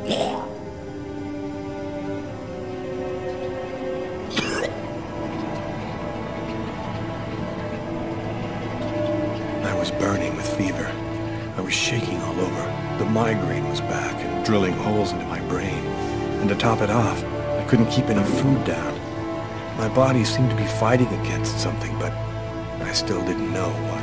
I was burning with fever. I was shaking all over. The migraine was back and drilling holes into my brain. And to top it off, I couldn't keep any food down. My body seemed to be fighting against something, but I still didn't know what.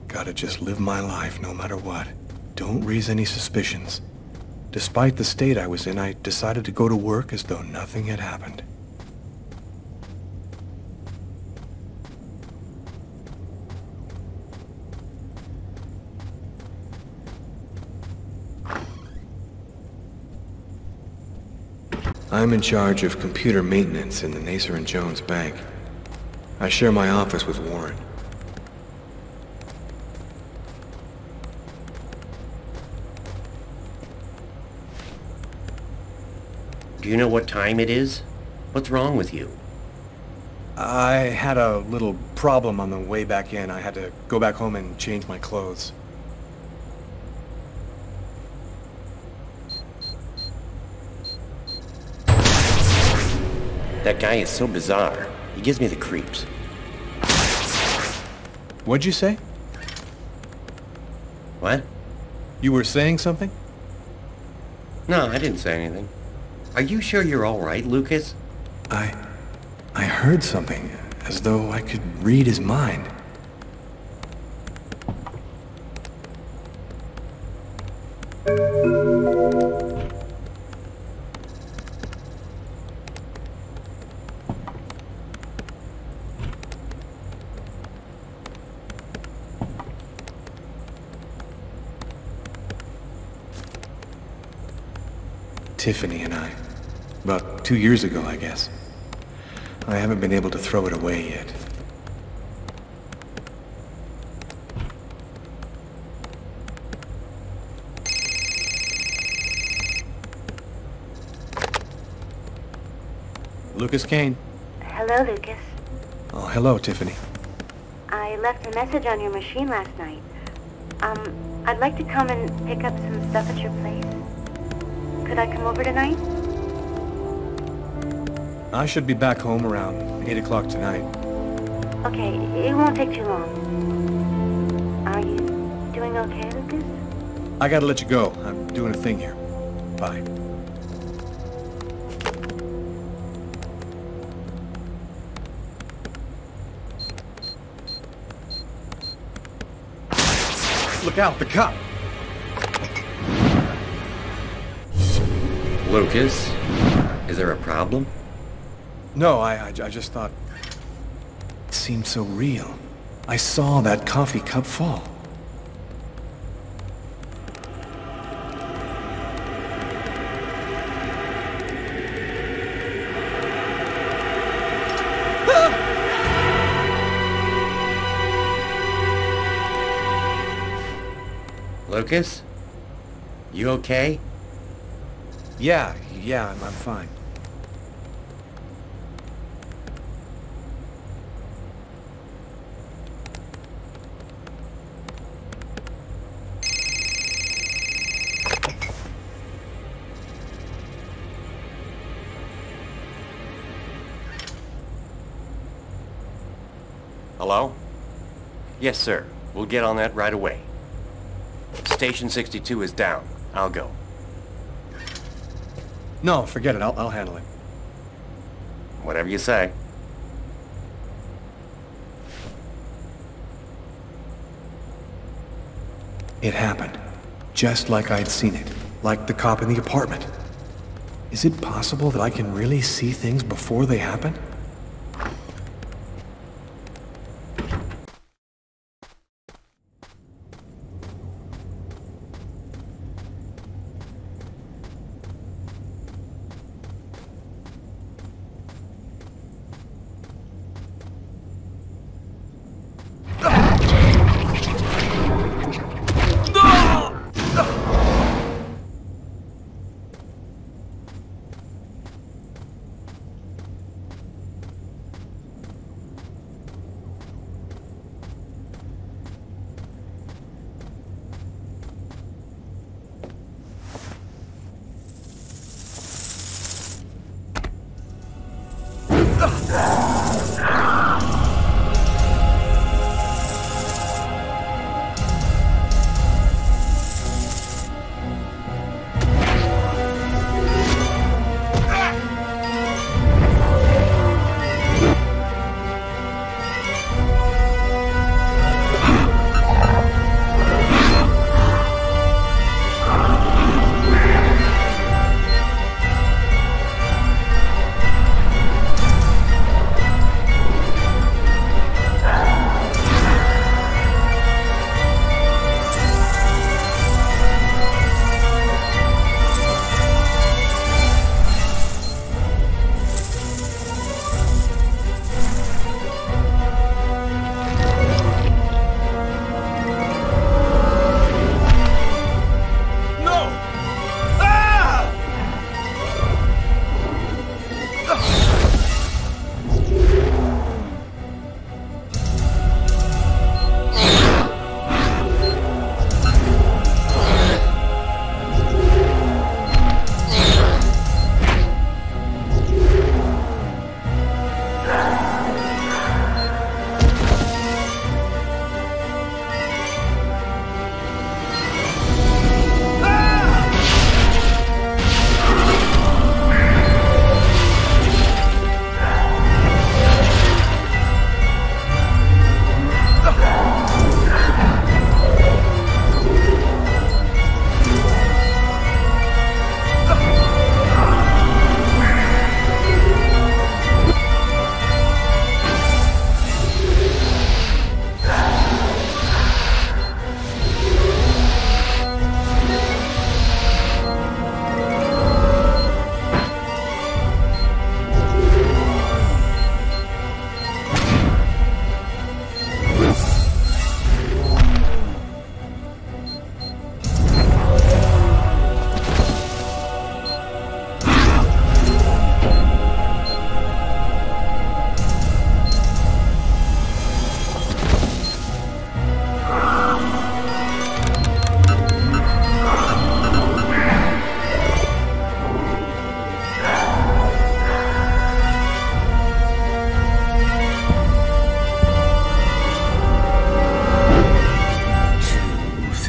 Gotta just live my life no matter what. Don't raise any suspicions. Despite the state I was in, I decided to go to work as though nothing had happened. I'm in charge of computer maintenance in the Nacer & Jones Bank. I share my office with Warren. Do you know what time it is? What's wrong with you? I had a little problem on the way back in. I had to go back home and change my clothes. That guy is so bizarre. He gives me the creeps. What'd you say? What? You were saying something? No, I didn't say anything. Are you sure you're all right, Lucas? I heard something, as though I could read his mind. Tiffany and I. About 2 years ago, I guess. I haven't been able to throw it away yet. Lucas Kane. Hello, Lucas. Oh, hello, Tiffany. I left a message on your machine last night. I'd like to come and pick up some stuff at your place. Could I come over tonight? I should be back home around 8 o'clock tonight. Okay, it won't take too long. Are you doing okay, Lucas? I gotta let you go. I'm doing a thing here. Bye. Look out, the cop! Lucas, is there a problem? No, I just thought... It seemed so real. I saw that coffee cup fall. Lucas? You okay? Yeah, I'm fine. Hello? Yes, sir. We'll get on that right away. Station 62 is down. I'll go. No, forget it. I'll handle it. Whatever you say. It happened. Just like I'd seen it. Like the cop in the apartment. Is it possible that I can really see things before they happen?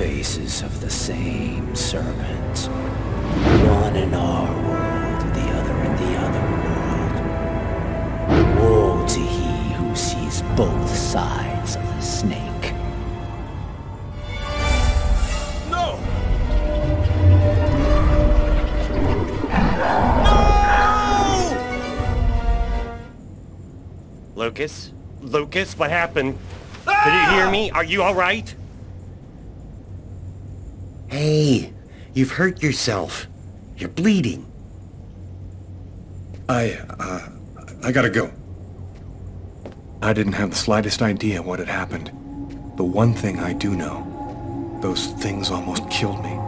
faces of the same serpent. One in our world, the other in the other world. Woe to he who sees both sides of the snake. No! Lucas? Lucas, what happened? Could you hear me? Are you all right? Hey, you've hurt yourself. You're bleeding. I gotta go. I didn't have the slightest idea what had happened. The one thing I do know, those things almost killed me.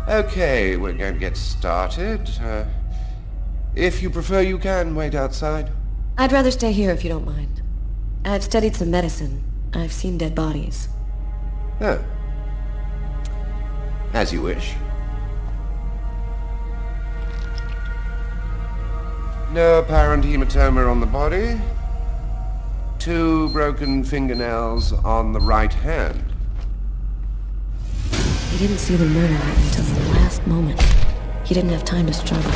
Okay, we're going to get started. If you prefer, you can wait outside. I'd rather stay here if you don't mind. I've studied some medicine. I've seen dead bodies. Oh. As you wish. No apparent hematoma on the body. 2 broken fingernails on the right hand. He didn't see the murderer until the last moment. He didn't have time to struggle.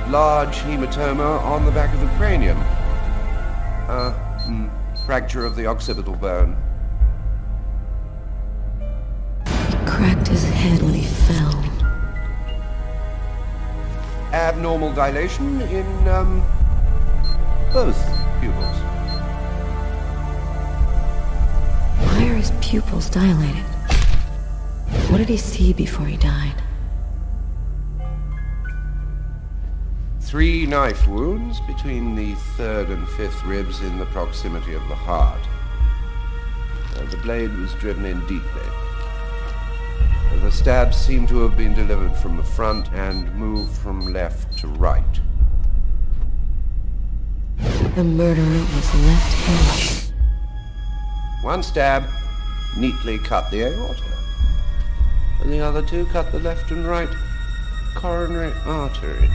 Large hematoma on the back of the cranium. Fracture of the occipital bone. He cracked his head when he fell. Abnormal dilation in, both pupils. Why are his pupils dilated? What did he see before he died? 3 knife wounds between the 3rd and 5th ribs in the proximity of the heart. The blade was driven in deeply. The stabs seem to have been delivered from the front and moved from left to right. The murderer was left-handed. 1 stab neatly cut the aorta, and the other 2 cut the left and right coronary arteries.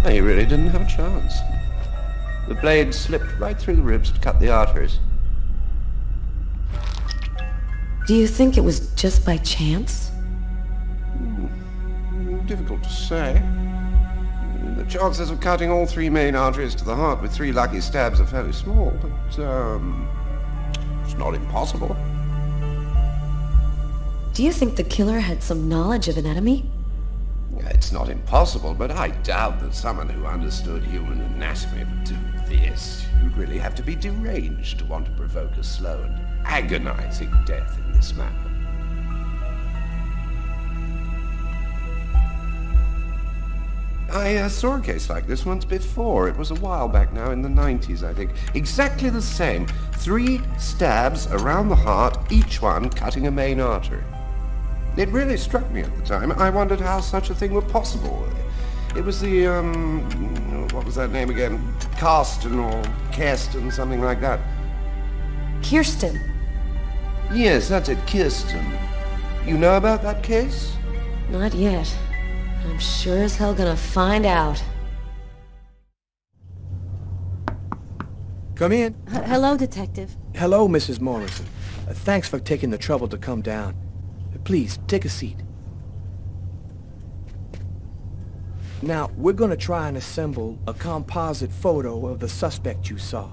He really didn't have a chance. The blade slipped right through the ribs to cut the arteries. Do you think it was just by chance? Difficult to say. The chances of cutting all 3 main arteries to the heart with 3 lucky stabs are fairly small, but, it's not impossible. Do you think the killer had some knowledge of anatomy? It's not impossible, but I doubt that someone who understood human anatomy would do this. You'd really have to be deranged to want to provoke a slow and agonizing death in this manner. I saw a case like this once before. It was a while back now, in the 90s, I think. Exactly the same. 3 stabs around the heart, each one cutting a main artery. It really struck me at the time. I wondered how such a thing were possible. It was the, what was that name again? Karsten or Kirsten, something like that. Kirsten. Yes, that's it, Kirsten. You know about that case? Not yet. I'm sure as hell gonna find out. Come in. Hello, Detective. Hello, Mrs. Morrison. Thanks for taking the trouble to come down. Please, take a seat. Now, we're gonna try and assemble a composite photo of the suspect you saw.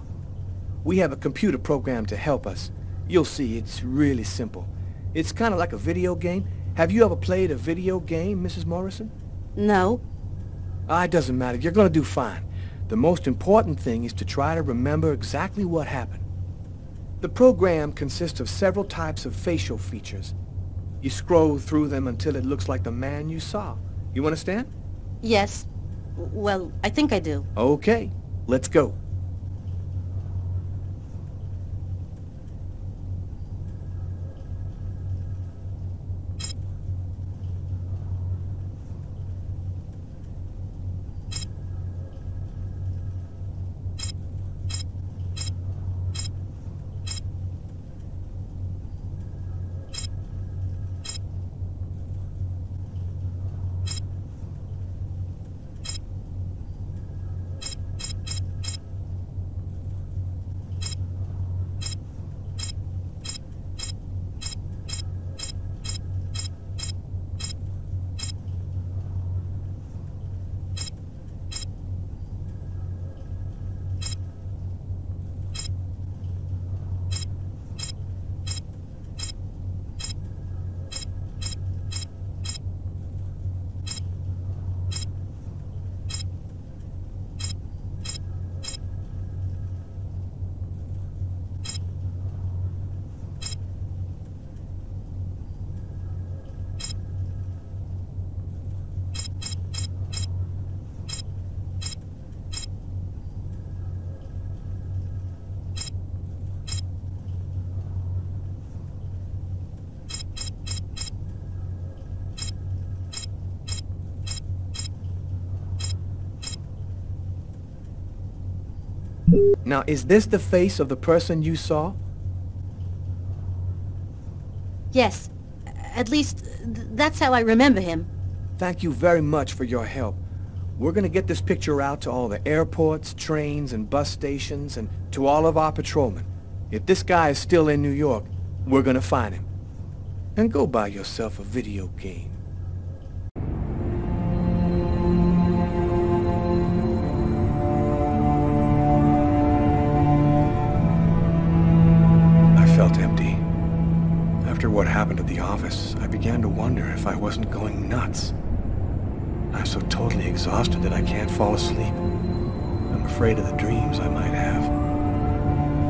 We have a computer program to help us. You'll see, it's really simple. It's kind of like a video game. Have you ever played a video game, Mrs. Morrison? No. It doesn't matter. You're gonna do fine. The most important thing is to try to remember exactly what happened. The program consists of several types of facial features. You scroll through them until it looks like the man you saw. You understand? Yes. Well, I think I do. Okay, let's go. Now, is this the face of the person you saw? Yes. At least, that's how I remember him. Thank you very much for your help. We're gonna get this picture out to all the airports, trains, and bus stations, and to all of our patrolmen. If this guy is still in New York, we're gonna find him. And go buy yourself a video game. I felt empty. After what happened at the office, I began to wonder if I wasn't going nuts. I'm so totally exhausted that I can't fall asleep. I'm afraid of the dreams I might have.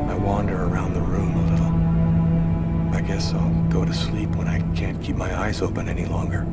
I wander around the room a little. I guess I'll go to sleep when I can't keep my eyes open any longer.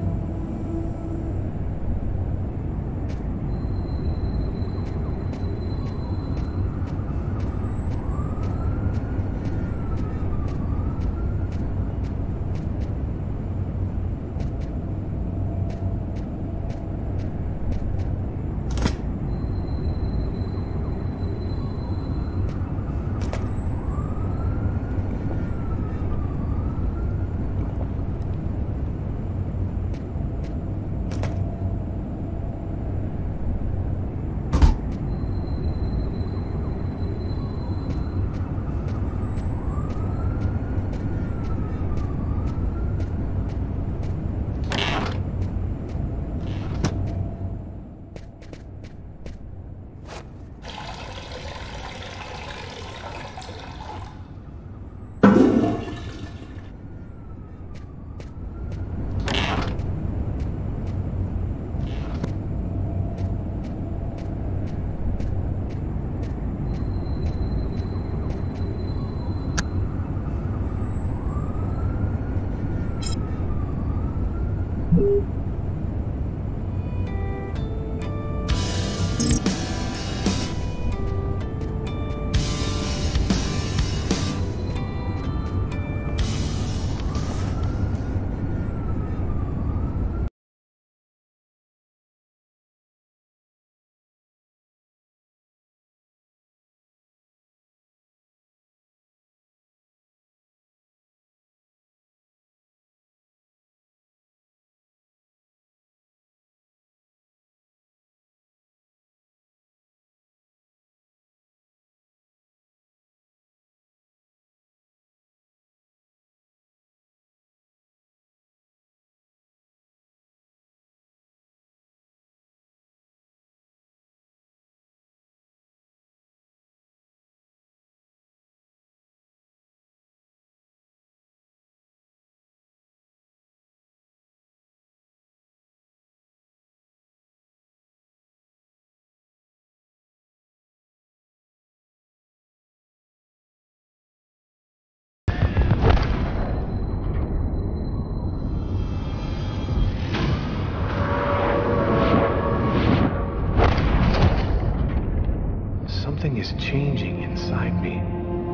Something is changing inside me.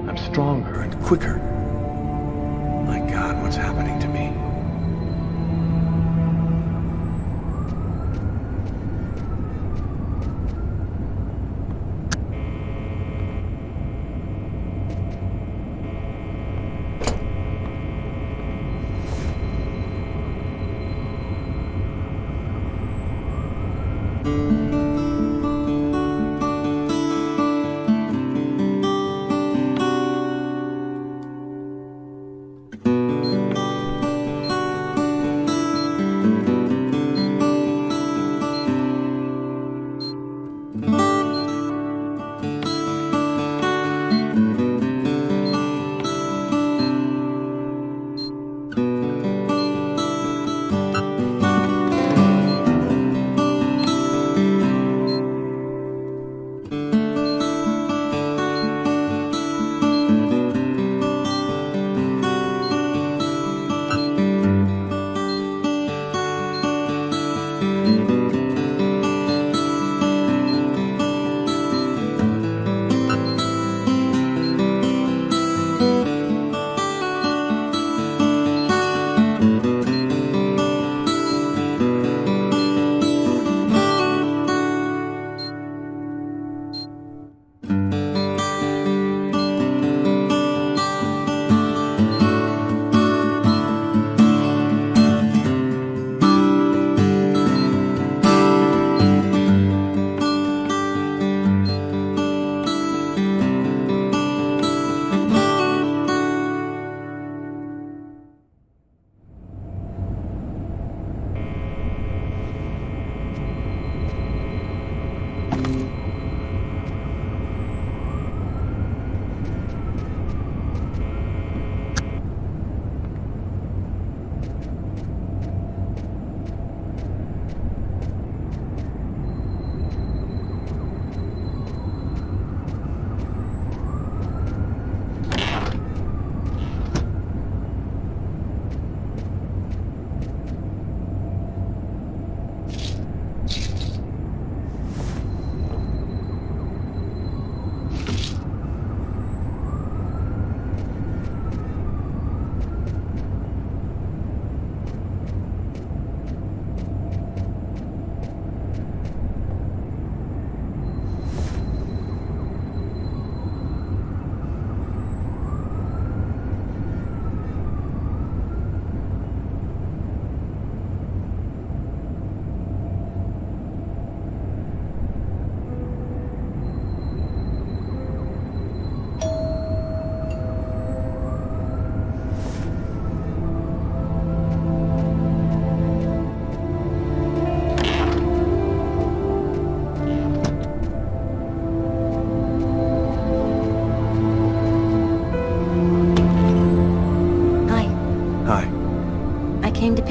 I'm stronger and quicker. My God, what's happening to me?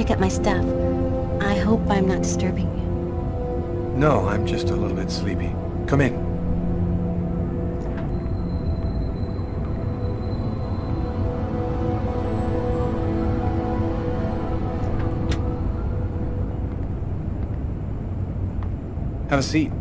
pick up my stuff. I hope I'm not disturbing you. No, I'm just a little bit sleepy. Come in. Have a seat.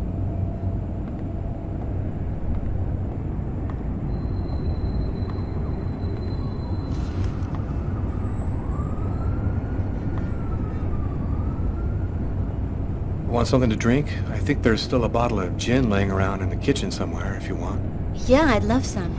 Want something to drink? I think there's still a bottle of gin laying around in the kitchen somewhere if you want. Yeah, I'd love some.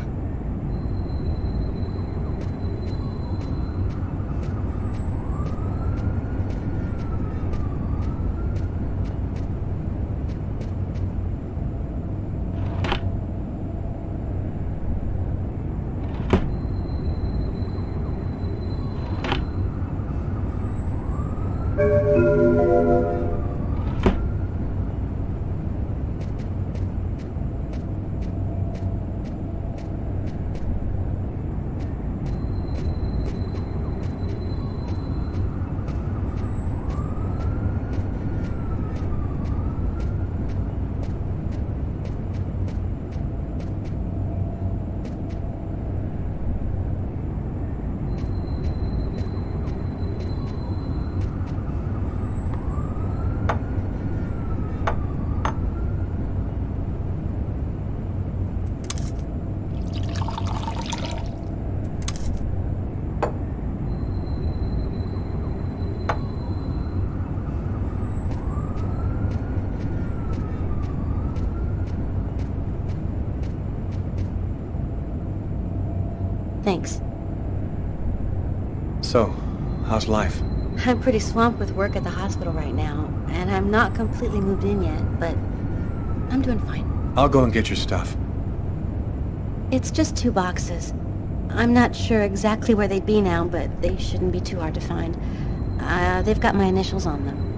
Thanks. So, how's life? I'm pretty swamped with work at the hospital right now, and I'm not completely moved in yet, but I'm doing fine. I'll go and get your stuff. It's just 2 boxes. I'm not sure exactly where they'd be now, but they shouldn't be too hard to find. They've got my initials on them.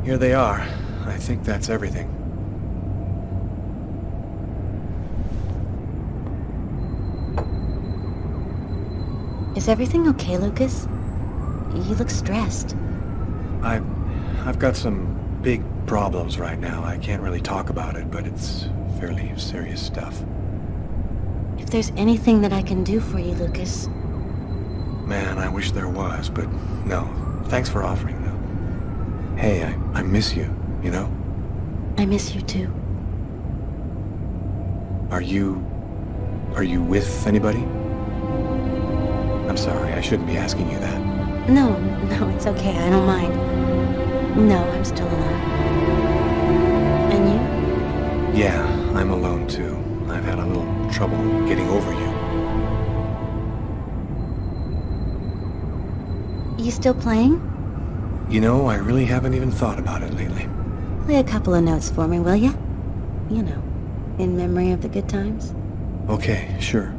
Here they are. I think that's everything. Is everything okay, Lucas? You look stressed. I've got some big problems right now. I can't really talk about it, but it's fairly serious stuff. If there's anything that I can do for you, Lucas... Man, I wish there was, but no. Thanks for offering, though. Hey, I miss you, you know? I miss you too. Are you with anybody? I'm sorry, I shouldn't be asking you that. No, it's okay. I don't mind. No, I'm still alone. And you? Yeah, I'm alone too. I've had a little trouble getting over you. You still playing? You know, I really haven't even thought about it lately. Play a couple of notes for me, will ya? You know, in memory of the good times. Okay, sure.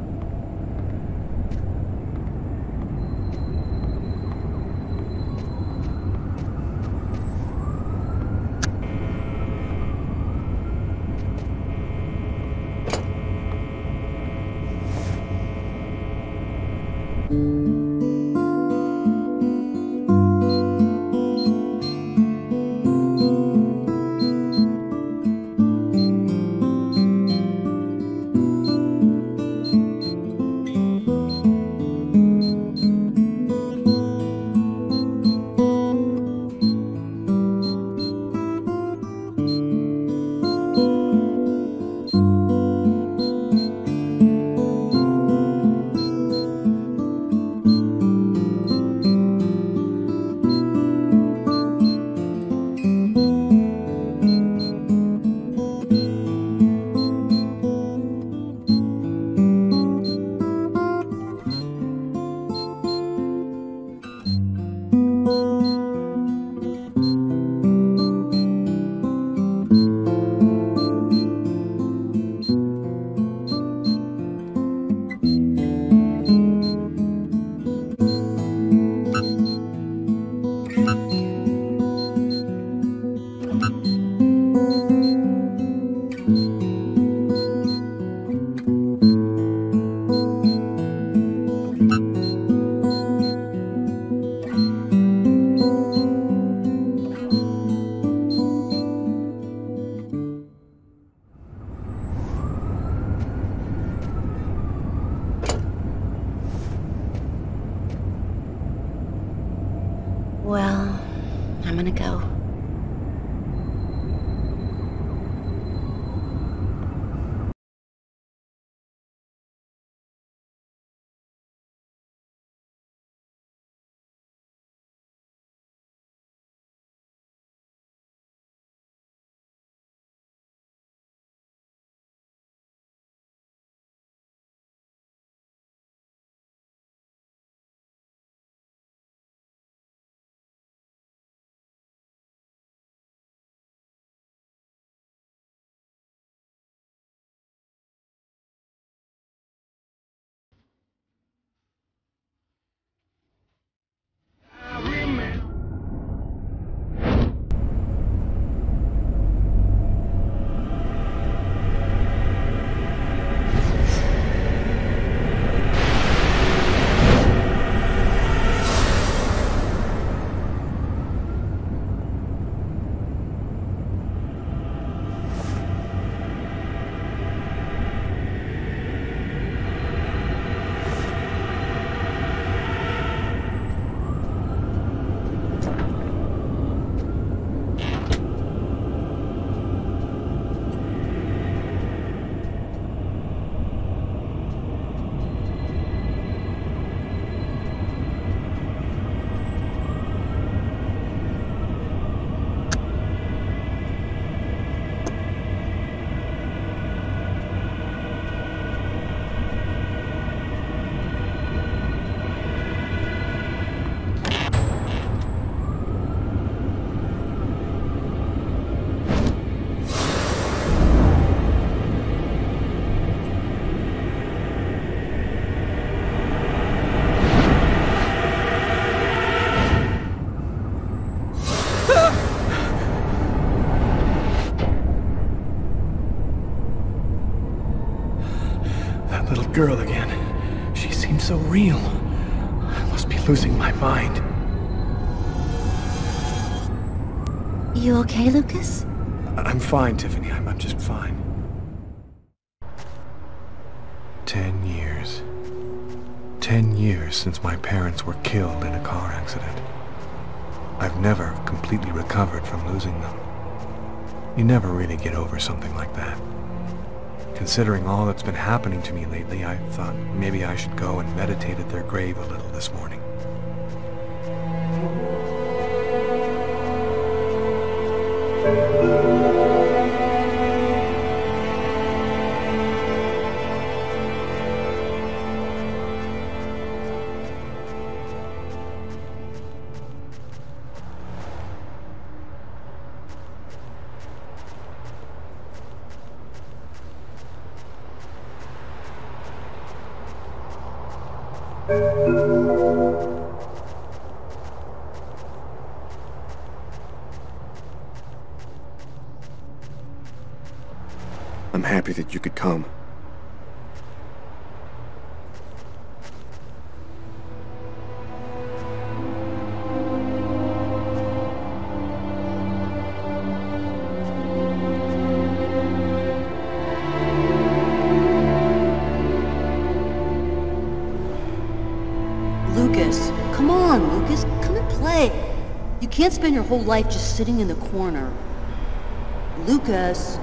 Well, I'm gonna go. Girl again. She seems so real. I must be losing my mind. You okay, Lucas? I'm fine, Tiffany. I'm just fine. 10 years. 10 years since my parents were killed in a car accident. I've never completely recovered from losing them. You never really get over something like that. Considering all that's been happening to me lately, I thought maybe I should go and meditate at their grave a little this morning. I'm happy that you could come. Lucas, come on, Lucas, come and play. You can't spend your whole life just sitting in the corner. Lucas.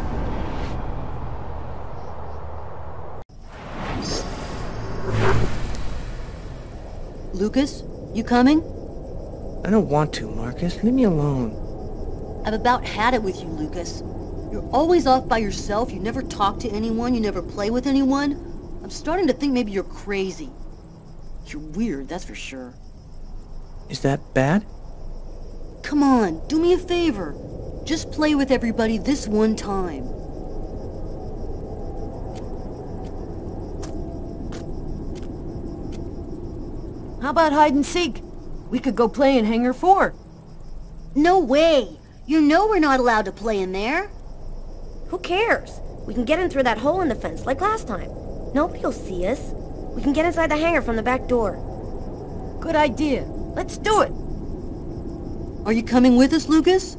Lucas, you coming? I don't want to, Marcus. Leave me alone. I've about had it with you, Lucas. You're always off by yourself, you never talk to anyone, you never play with anyone. I'm starting to think maybe you're crazy. You're weird, that's for sure. Is that bad? Come on, do me a favor. Just play with everybody this one time. How about hide and seek? We could go play in Hangar 4. No way! You know we're not allowed to play in there. Who cares? We can get in through that hole in the fence, like last time. Nobody'll see us. We can get inside the hangar from the back door. Good idea. Let's do it. Are you coming with us, Lucas?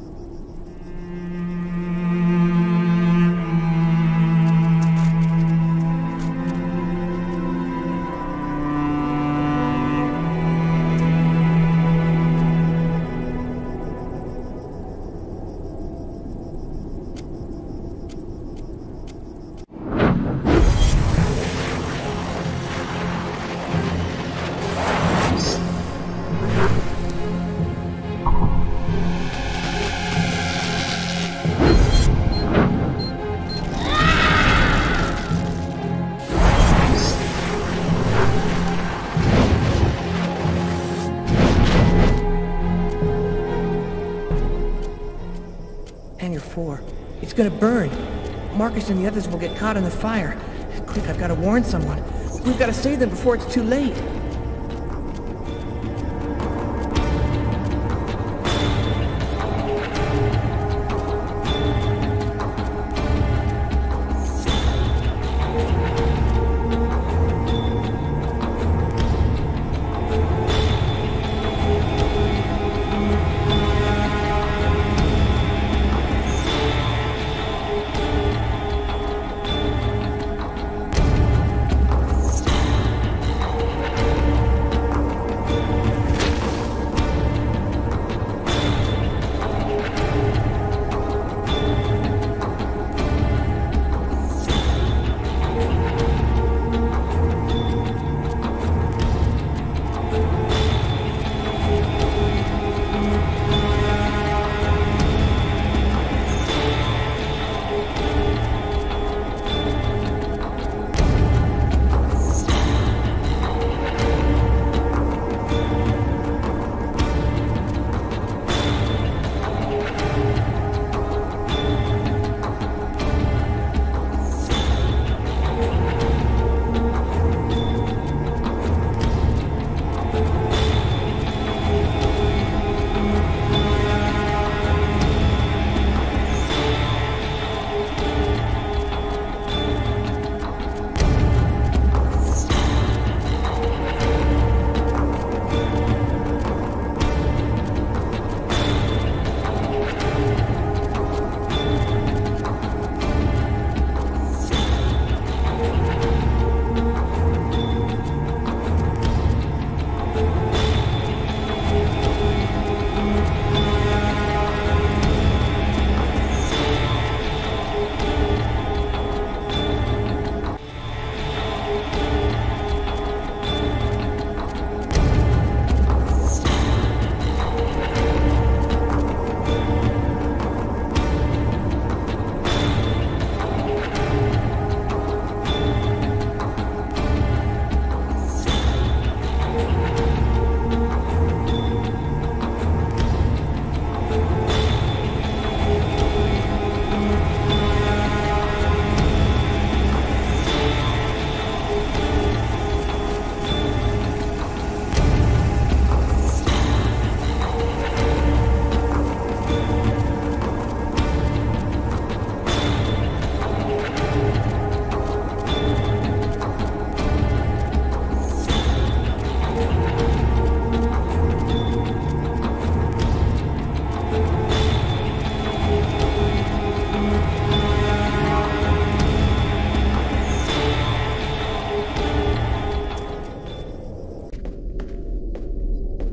before. It's gonna burn. Marcus and the others will get caught in the fire. Quick, I've gotta warn someone. We've gotta save them before it's too late.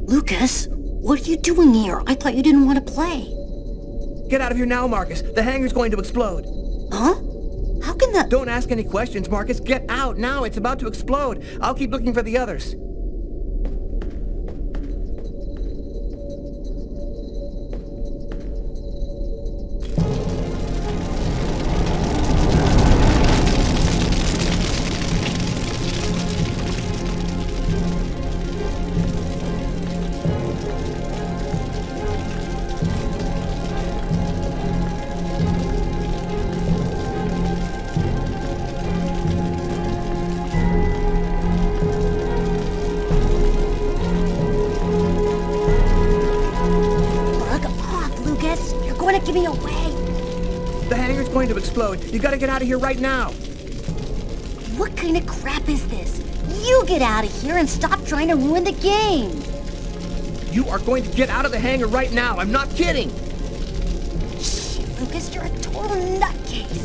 Lucas, what are you doing here? I thought you didn't want to play. Get out of here now, Marcus. The hangar's going to explode. Huh? How can that... Don't ask any questions, Marcus. Get out now. It's about to explode. I'll keep looking for the others. Give me away! The hangar's going to explode. You gotta get out of here right now. What kind of crap is this? You get out of here and stop trying to ruin the game! You are going to get out of the hangar right now. I'm not kidding. Shit, Lucas, you're a total nutcase.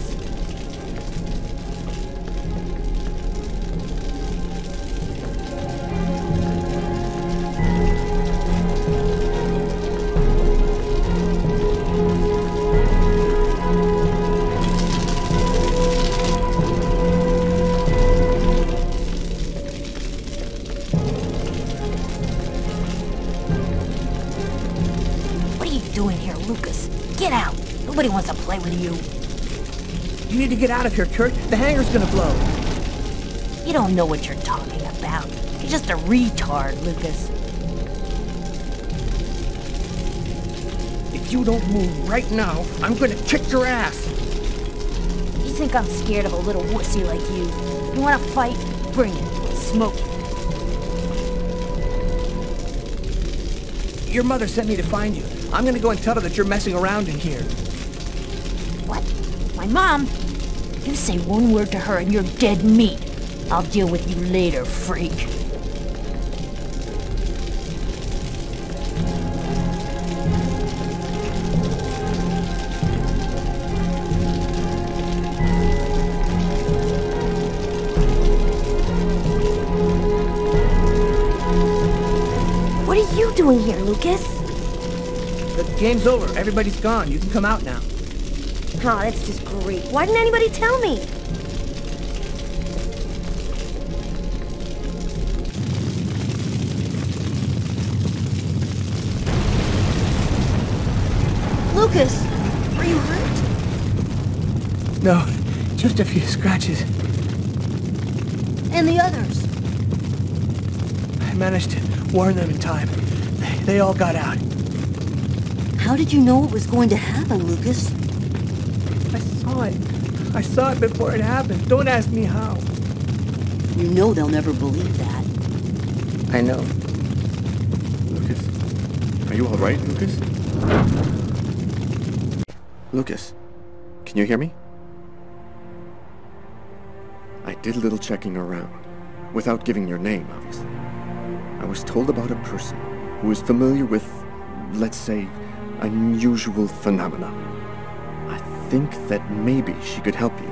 Get out! Nobody wants to play with you. You need to get out of here, Kurt. The hangar's gonna blow. You don't know what you're talking about. You're just a retard, Lucas. If If you don't move right now, I'm gonna kick your ass! You think I'm scared of a little wussy like you? You wanna fight? Bring it. I'll smoke you. Your mother sent me to find you. I'm gonna go and tell her that you're messing around in here. What? My mom? You say one word to her and you're dead meat. I'll deal with you later, freak. What are you doing here, Lucas? The game's over. Everybody's gone. You can come out now. Oh, that's just great. Why didn't anybody tell me? Lucas, are you hurt? No, just a few scratches. And the others? I managed to warn them in time. They all got out. How did you know what was going to happen, Lucas? I saw it. I saw it before it happened. Don't ask me how. You know they'll never believe that. I know. Lucas? Are you alright, Lucas? Lucas, can you hear me? I did a little checking around, without giving your name, obviously. I was told about a person who is familiar with, let's say, unusual phenomena. I think that maybe she could help you.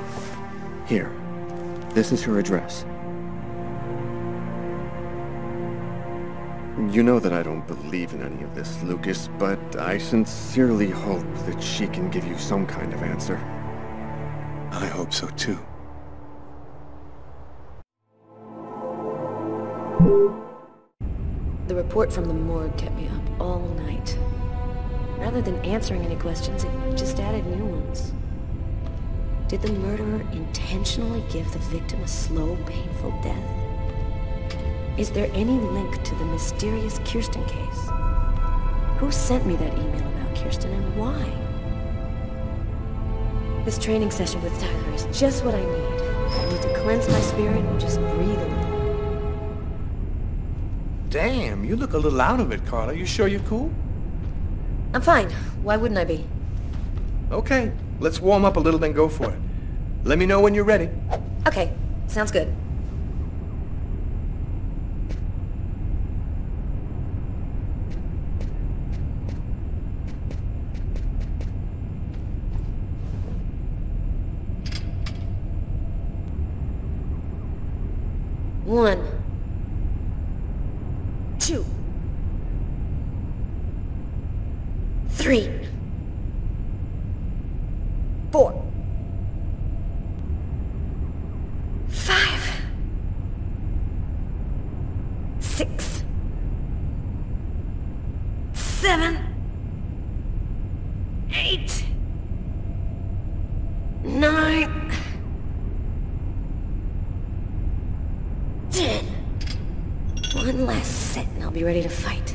Here, this is her address. You know that I don't believe in any of this, Lucas, but I sincerely hope that she can give you some kind of answer. I hope so, too. The report from the morgue kept me up all night. Rather than answering any questions, it just added new ones. Did the murderer intentionally give the victim a slow, painful death? Is there any link to the mysterious Kirsten case? Who sent me that email about Kirsten and why? This training session with Tyler is just what I need. I need to cleanse my spirit and just breathe a little. Damn, you look a little out of it, Carla. You sure you're cool? I'm fine. Why wouldn't I be? Okay, let's warm up a little, then go for it. Let me know when you're ready. Okay, sounds good. One. 2. 3. 4. 5. 6. 7. 8. 9. 10. One last set and I'll be ready to fight.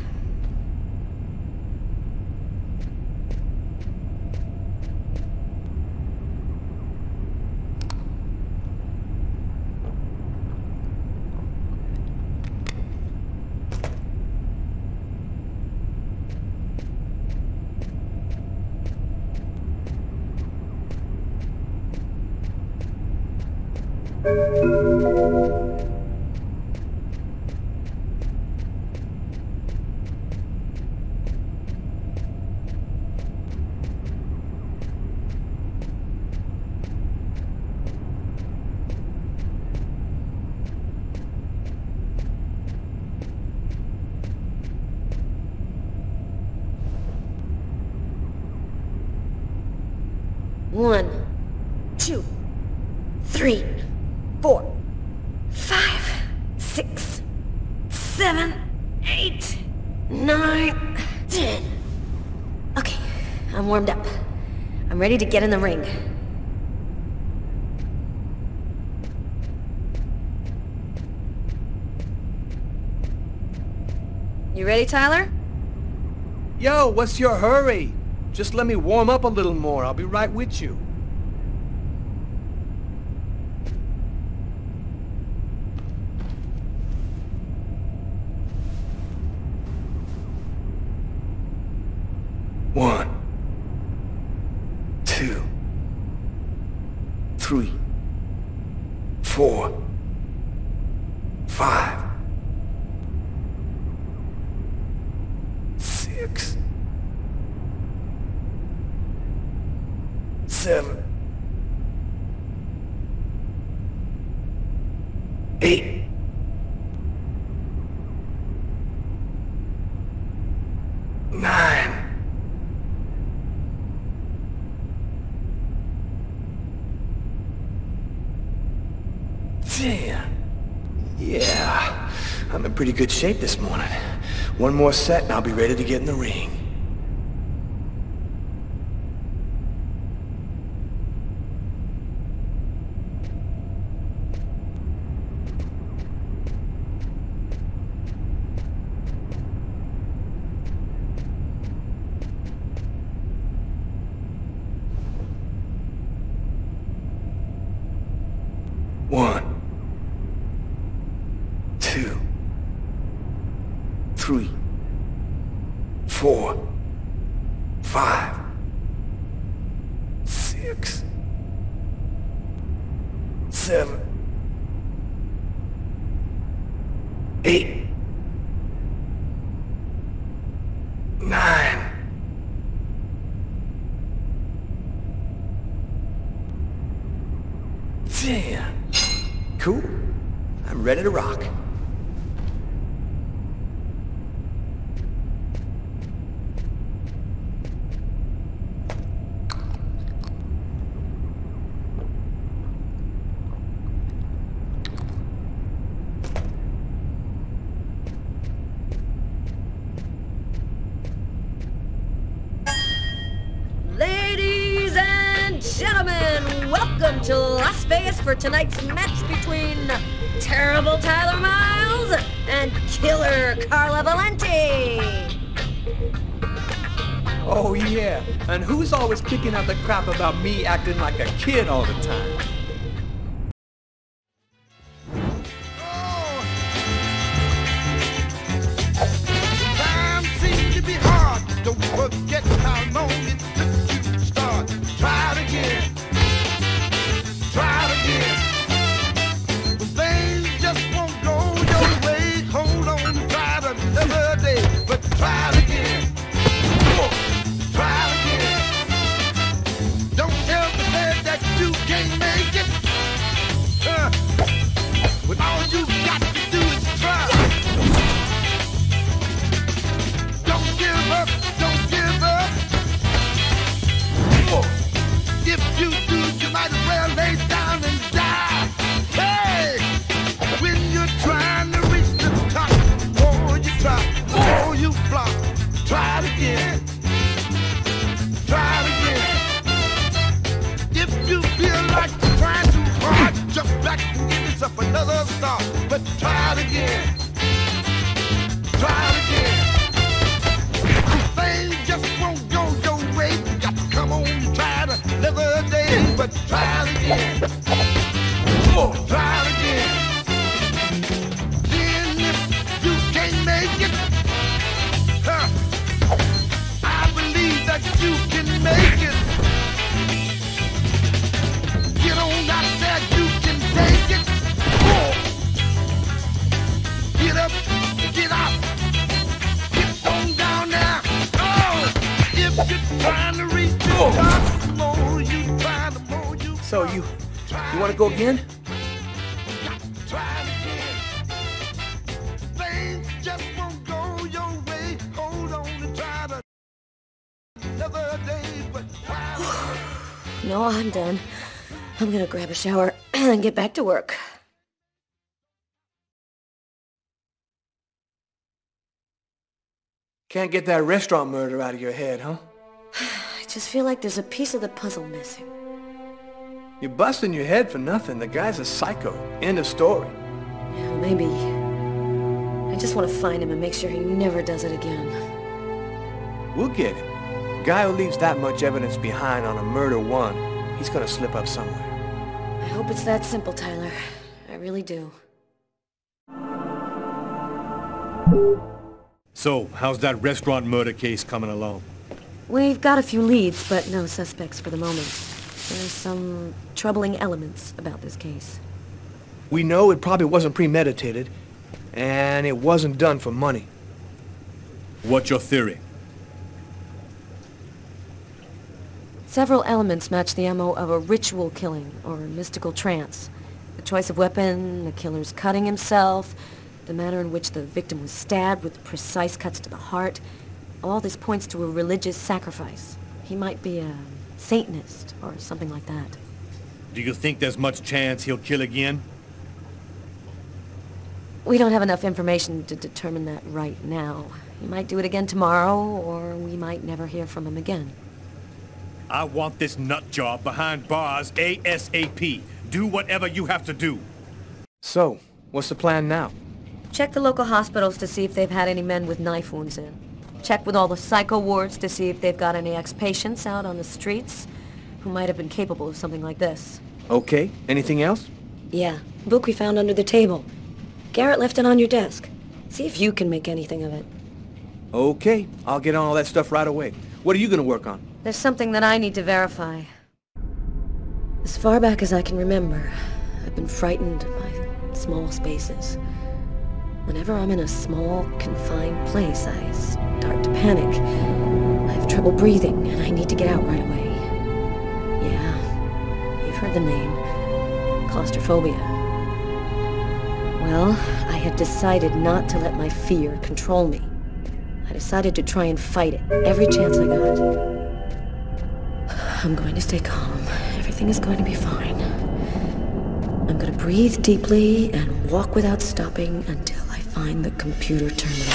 One, 2, 3, 4, 5, 6, 7, 8, 9, 10. Okay, I'm warmed up. I'm ready to get in the ring. You ready, Tyler? Yo, what's your hurry? Just let me warm up a little more. I'll be right with you. One, 2, 3, 4, 5, 6, 7, 8, 9. Damn. Yeah, I'm in pretty good shape this morning. One more set and I'll be ready to get in the ring. One, 2, 3, 4, 5, 6, 7, 8, 9. Damn. Cool. I'm ready to rock. Ladies and gentlemen, welcome to Las Vegas for tonight's match between Terrible Tyler Miles and Killer Carla Valenti. Oh yeah, and who's always kicking out the crap about me acting like a kid all the time? Time seems to be hard. Don't forget how long it took you to start. Try it again. Try it again. When things just won't go your way, hold on, try it another day. But try it again. Try it again. Don't ever say that you can't make it. When all you got to do is try. Don't give up, don't give up. If you do, you might as well lay down and die. Hey, when you're trying to reach the top, oh, you try, oh, you flop. Try it again. Try it again. If you feel like you're trying too hard, jump back and give yourself another start. But try it again. Try it again. Things just won't go your way. You got to come on and try it another day. But try it again. Try it again. Then if you can't make it, I believe that you can make it. Get on out there, you can take it. Get up, get out. Get on down there. Oh, if you're trying to reach the top, the more you try, the more you So you want to go again? try it again. Things just won't go your way. Hold on and try to another day, but try it. No, I'm done. I'm gonna grab a shower and get back to work. Can't get that restaurant murder out of your head, huh? I just feel like there's a piece of the puzzle missing. You're busting your head for nothing. The guy's a psycho. End of story. Yeah, maybe. I just want to find him and make sure he never does it again. We'll get him. Guy who leaves that much evidence behind on a murder one, he's gonna slip up somewhere. I hope it's that simple, Tyler. I really do. So, how's that restaurant murder case coming along? We've got a few leads, but no suspects for the moment. There's some troubling elements about this case. We know it probably wasn't premeditated, and it wasn't done for money. What's your theory? Several elements match the MO of a ritual killing or a mystical trance. The choice of weapon, the killer's cutting himself, the manner in which the victim was stabbed with precise cuts to the heart. All this points to a religious sacrifice. He might be a Satanist or something like that. Do you think there's much chance he'll kill again? We don't have enough information to determine that right now. He might do it again tomorrow, or we might never hear from him again. I want this nut job behind bars ASAP. Do whatever you have to do. So, what's the plan now? Check the local hospitals to see if they've had any men with knife wounds in. Check with all the psycho wards to see if they've got any ex-patients out on the streets who might have been capable of something like this. Okay, anything else? Yeah, book we found under the table. Garrett left it on your desk. See if you can make anything of it. Okay, I'll get on all that stuff right away. What are you gonna work on? There's something that I need to verify. As far back as I can remember, I've been frightened by small spaces. Whenever I'm in a small, confined place, I start to panic. I have trouble breathing, and I need to get out right away. Yeah, you've heard the name. Claustrophobia. Well, I had decided not to let my fear control me. I decided to try and fight it every chance I got. I'm going to stay calm. Everything is going to be fine. I'm going to breathe deeply and walk without stopping until I find the computer terminal.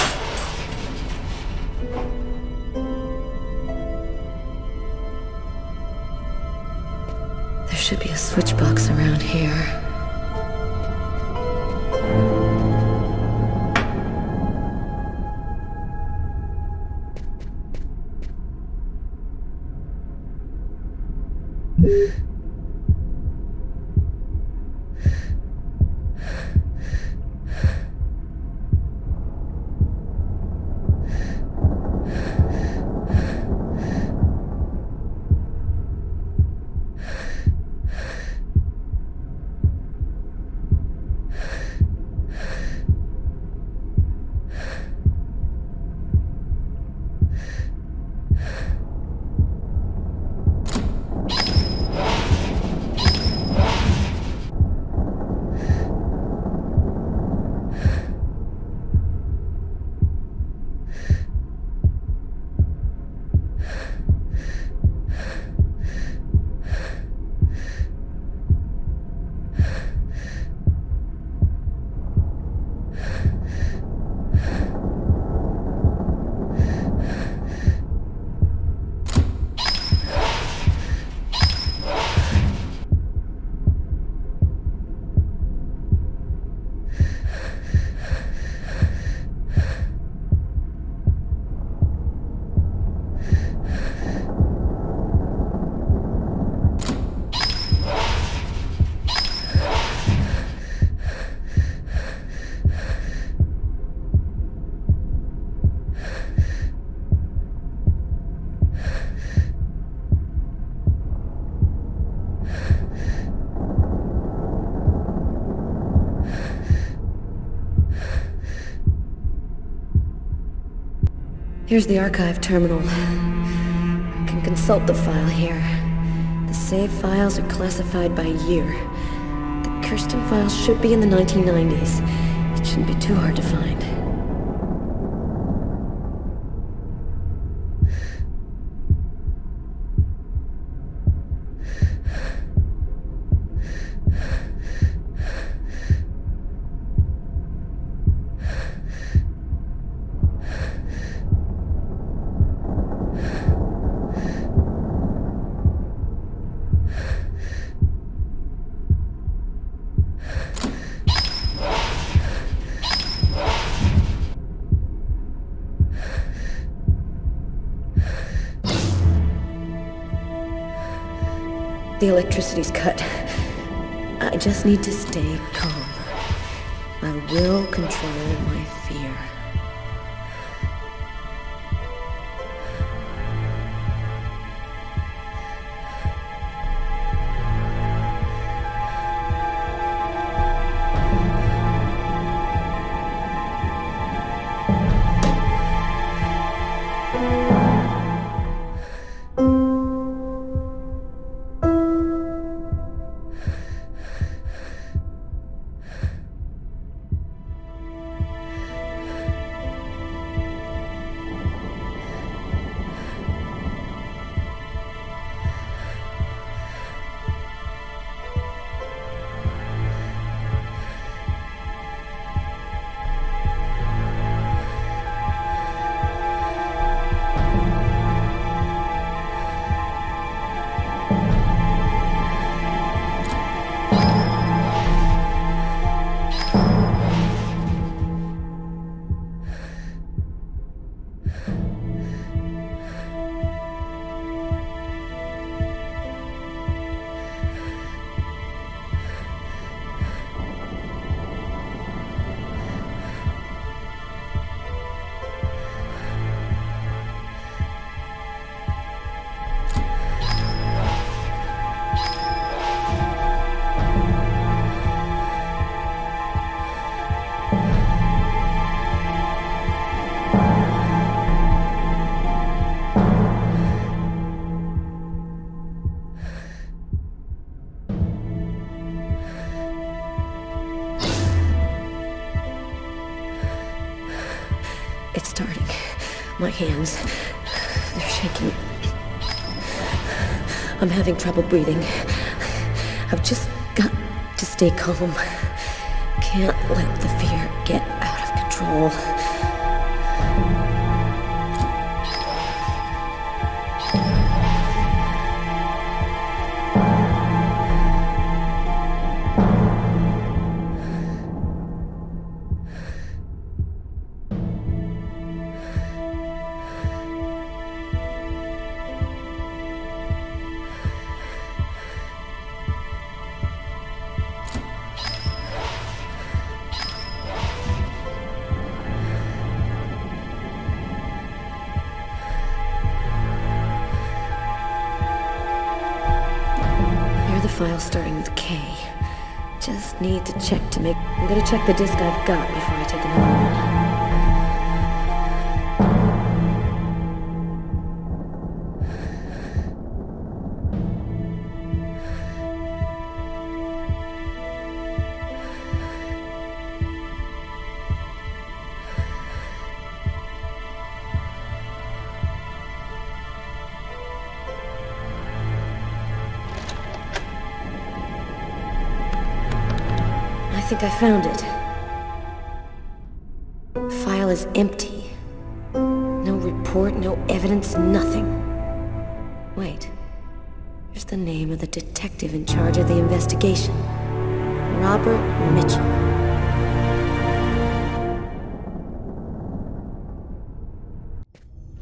There should be a switch box around here. Here's the archive terminal. I can consult the file here. The save files are classified by year. The Kirsten files should be in the 1990s. It shouldn't be too hard to find. The electricity's cut. I just need to stay calm. I will control my fear. It's starting. My hands, they're shaking. I'm having trouble breathing. I've just got to stay calm. Can't let the fear get out of control. File starting with K. Just need to check to make... I'm gonna check the disk I've got before I take another one. I think I found it. File is empty. No report, no evidence, nothing. Wait. Here's the name of the detective in charge of the investigation. Robert Mitchell.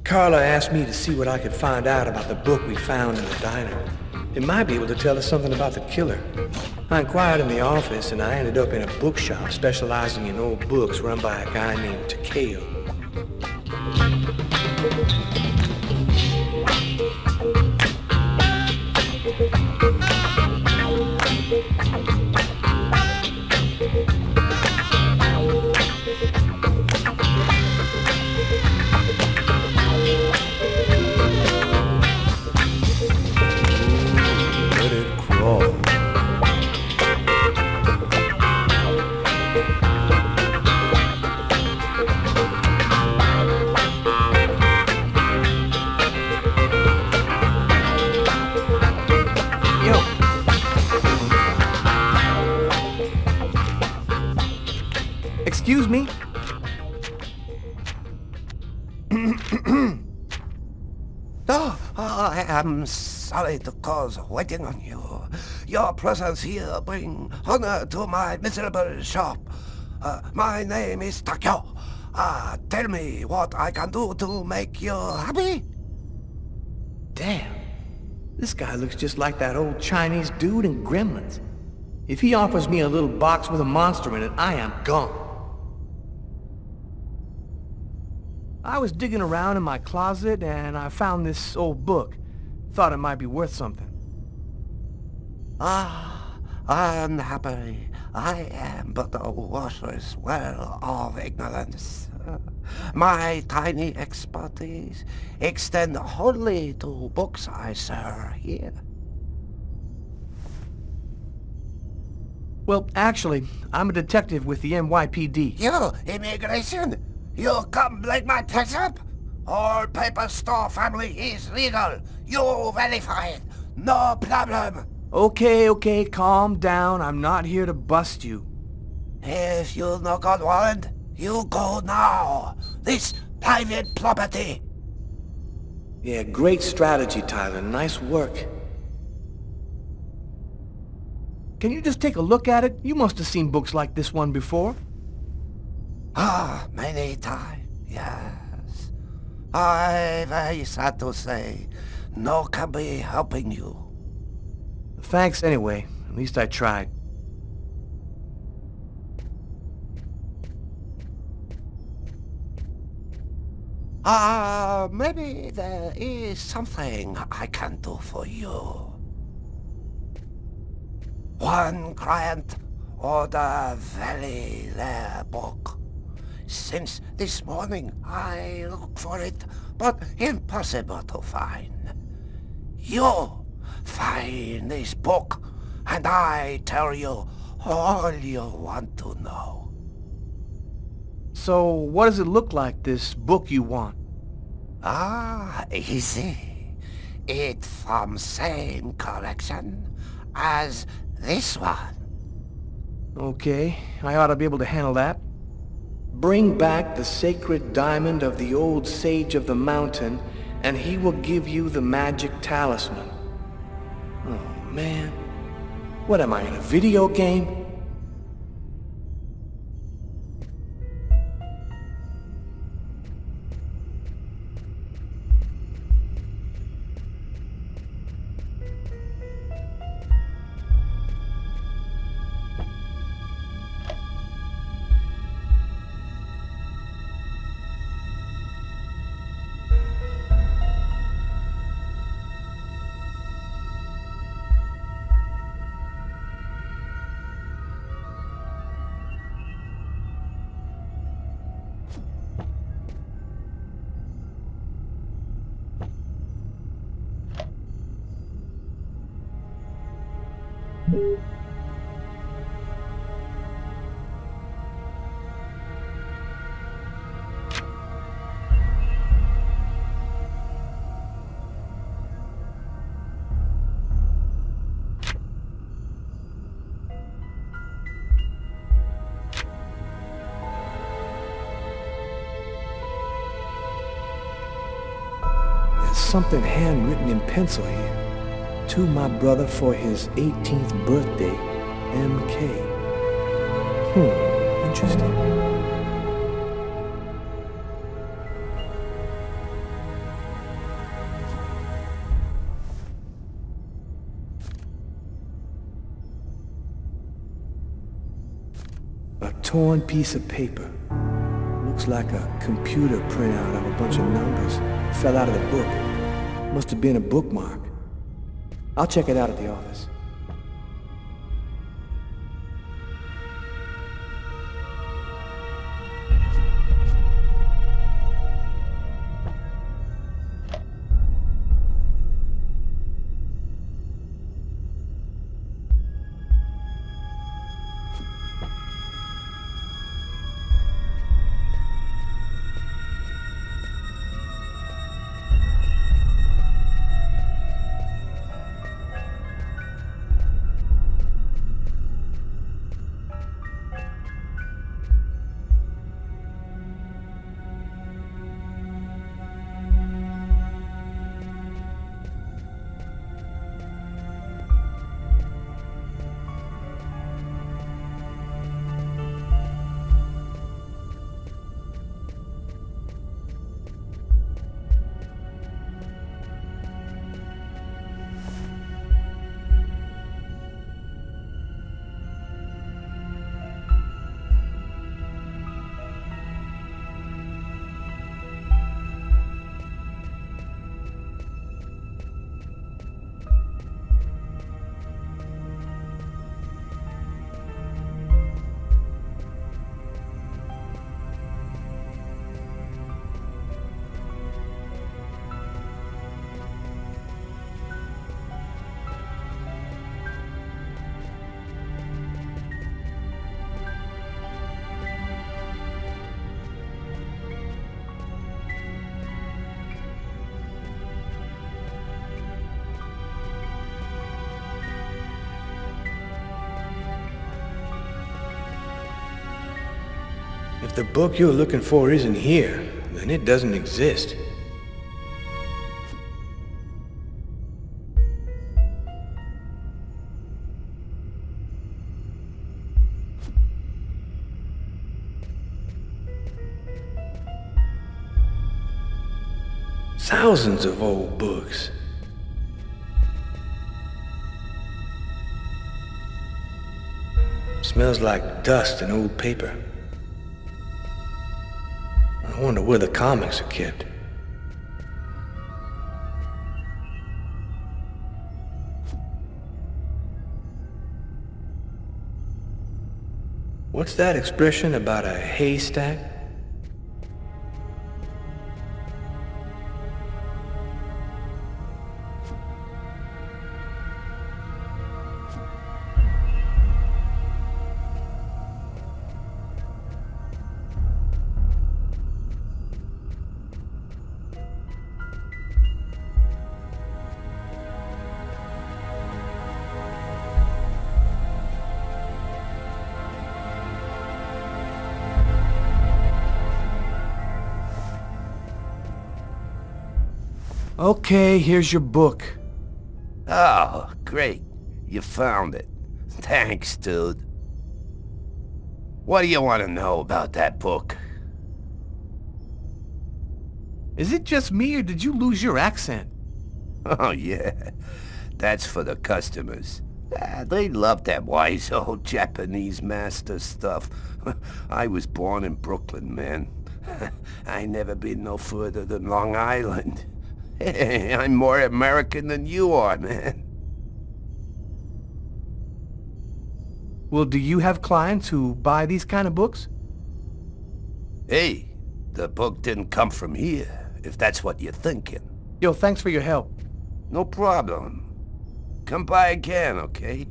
Carla asked me to see what I could find out about the book we found in the diner. It might be able to tell us something about the killer. I inquired in the office, and I ended up in a bookshop specializing in old books run by a guy named Takeo. Let it crawl. Excuse me? Oh, I am sorry to cause waiting on you. Your presence here brings honor to my miserable shop. My name is Takeo. Tell me what I can do to make you happy? Damn. This guy looks just like that old Chinese dude in Gremlins. If he offers me a little box with a monster in it, I am gone. I was digging around in my closet and I found this old book. Thought it might be worth something. Unhappily, I am but a water's well of ignorance. My tiny expertise extend wholly to books I sir here. Well, actually, I'm a detective with the NYPD. You, immigration? You come like my tax up? All paper store family is legal. You verify it. No problem. Okay, calm down. I'm not here to bust you. If you no got warrant, you go now. This private property. Yeah, great strategy, Tyler. Nice work. Can you just take a look at it? You must have seen books like this one before. Many times, yes. I very sad to say, no can be helping you. Thanks anyway. At least I tried. Maybe there is something I can do for you. One client ordered very rare book. Since this morning I look for it, but impossible to find. You find this book, and I tell you all you want to know. So, what does it look like, this book you want? Easy. It from same collection as this one. Okay, I ought to be able to handle that. Bring back the sacred diamond of the old sage of the mountain, and he will give you the magic talisman. Oh, man. What am I, in a video game? Something handwritten in pencil here. To my brother for his 18th birthday, MK. Interesting. A torn piece of paper. Looks like a computer printout of a bunch of numbers. Fell out of the book. Must have been a bookmark. I'll check it out at the office. the book you're looking for isn't here, then it doesn't exist. Thousands of old books. Smells like dust and old paper. I wonder where the comics are kept. What's that expression about a haystack? Okay, here's your book. Oh, great. You found it. Thanks, dude. What do you want to know about that book? Is it just me, or did you lose your accent? Oh, yeah. That's for the customers. They love that wise old Japanese master stuff. I was born in Brooklyn, man. I never been no further than Long Island. Hey, I'm more American than you are, man. Well, do you have clients who buy these kind of books? Hey, the book didn't come from here, if that's what you're thinking. Yo, thanks for your help. No problem. Come by again, okay?